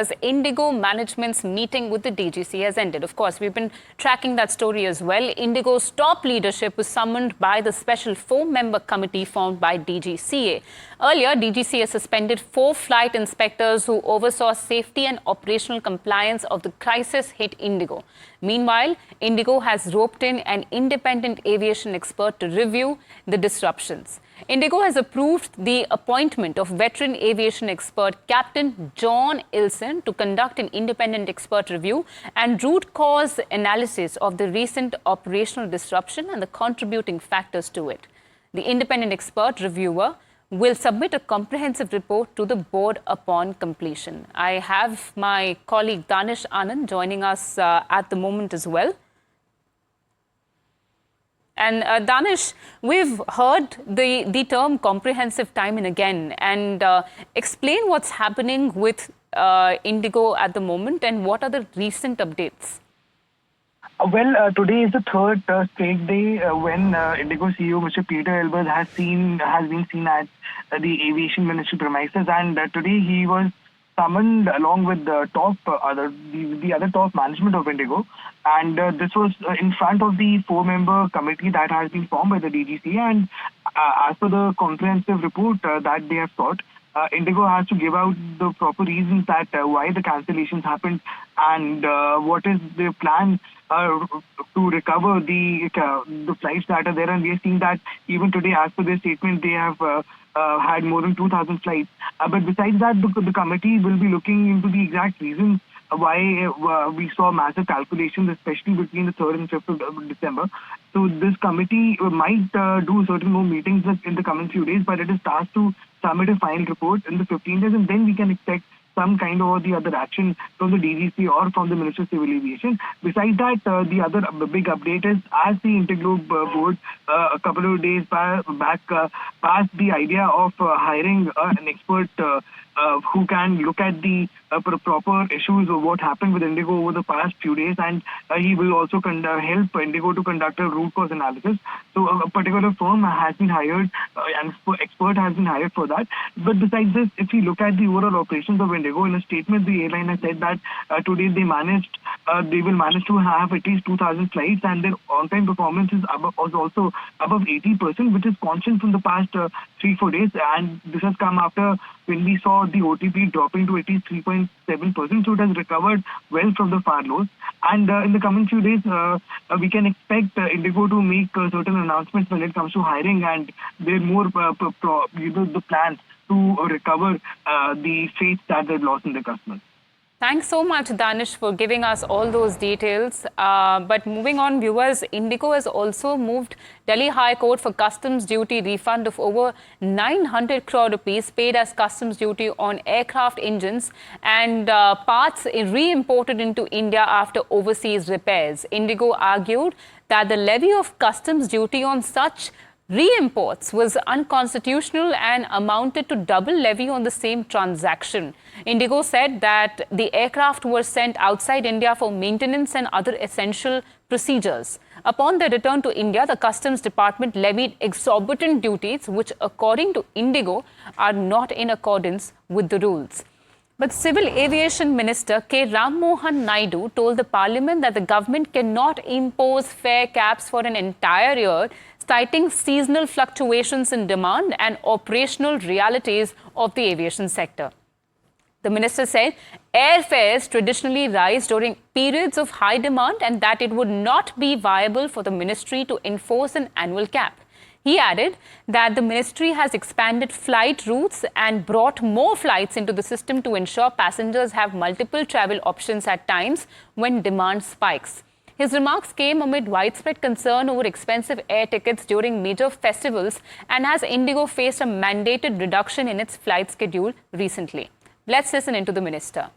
As Indigo management's meeting with the DGCA has ended. Of course, we've been tracking that story as well. Indigo's top leadership was summoned by the special 4-member committee formed by DGCA. Earlier, DGCA suspended 4 flight inspectors who oversaw safety and operational compliance of the crisis-hit Indigo. Meanwhile, Indigo has roped in an independent aviation expert to review the disruptions. Indigo has approved the appointment of veteran aviation expert Captain John Ilson to conduct an independent expert review and root cause analysis of the recent operational disruption and the contributing factors to it. The independent expert reviewer will submit a comprehensive report to the board upon completion. I have my colleague Danish Anand joining us at the moment as well. And Danish, we've heard the term comprehensive time and again. And explain what's happening with Indigo at the moment and what are the recent updates? Well, today is the third straight day when Indigo CEO Mr. Peter Elbers has been seen at the Aviation Ministry premises, and today he was summoned along with the other top management of Indigo, and this was in front of the 4-member committee that has been formed by the DGCA, and as per the comprehensive report that they have sought, Indigo has to give out the proper reasons that why the cancellations happened and what is the plan to recover the flights that are there. And we are seeing that even today, as per their statement, they have had more than 2,000 flights. But besides that, the committee will be looking into the exact reasons why we saw massive calculations, especially between the 3rd and 5th of December. So this committee might do certain more meetings in the coming few days, but it is tasked to submit a final report in the 15 days, and then we can expect some kind of the other action from the DGC or from the Ministry of Civil Aviation. Besides that, the other big update is as the Interglobe board a couple of days back passed the idea of hiring an expert who can look at the proper issues of what happened with Indigo over the past few days, and he will also help Indigo to conduct a root cause analysis. So a particular firm has been hired and expert has been hired for that. But besides this, if we look at the overall operations of Indigo, in a statement the airline has said that today they will manage to have at least 2,000 flights, and their on-time performance was also above 80%, which is constant from the past 3-4 days, and this has come after when we saw the OTP dropping to at least 3.7%, so it has recovered well from the far lows. And in the coming few days, we can expect Indigo to make certain announcements when it comes to hiring, and there are more the plans to recover the faith that they've lost in the customers. Thanks so much, Danish, for giving us all those details. But moving on, viewers, Indigo has also moved Delhi High Court for customs duty refund of over 900 crore rupees paid as customs duty on aircraft engines and parts re-imported into India after overseas repairs. Indigo argued that the levy of customs duty on such re-imports was unconstitutional and amounted to double levy on the same transaction. Indigo said that the aircraft were sent outside India for maintenance and other essential procedures. Upon their return to India, the Customs Department levied exorbitant duties, which according to Indigo are not in accordance with the rules. But Civil Aviation Minister K. Ram Mohan Naidu told the Parliament that the government cannot impose fare caps for an entire year, citing seasonal fluctuations in demand and operational realities of the aviation sector. The minister said airfares traditionally rise during periods of high demand and that it would not be viable for the ministry to enforce an annual cap. He added that the ministry has expanded flight routes and brought more flights into the system to ensure passengers have multiple travel options at times when demand spikes. His remarks came amid widespread concern over expensive air tickets during major festivals and as Indigo faced a mandated reduction in its flight schedule recently. Let's listen into the minister.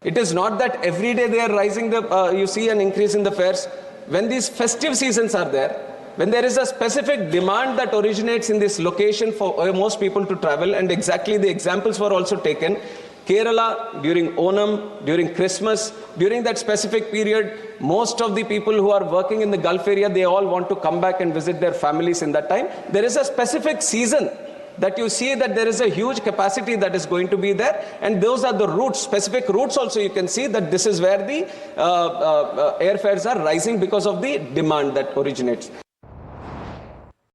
It is not that every day they are rising you see an increase in the fares. When these festive seasons are there, when there is a specific demand that originates in this location for most people to travel, and exactly the examples were also taken, Kerala, during Onam, during Christmas, during that specific period, most of the people who are working in the Gulf area, they all want to come back and visit their families in that time. There is a specific season that you see that there is a huge capacity that is going to be there, and those are the routes, specific routes also you can see that this is where the airfares are rising because of the demand that originates.